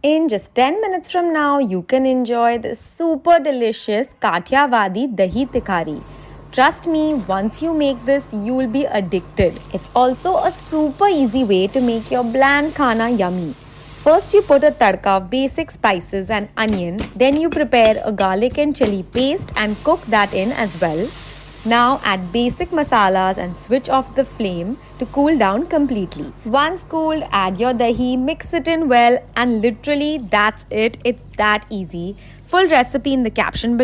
In just 10 minutes from now, you can enjoy this super delicious Kathiawadi Dahi Tikhari. Trust me, once you make this, you will be addicted. It's also a super easy way to make your bland khana yummy. First, you put a tadka of basic spices and onion, then you prepare a garlic and chili paste and cook that in as well. Now add basic masalas and switch off the flame to cool down completely. Once cooled, add your dahi, mix it in well, and literally that's it. It's that easy. Full recipe in the caption below.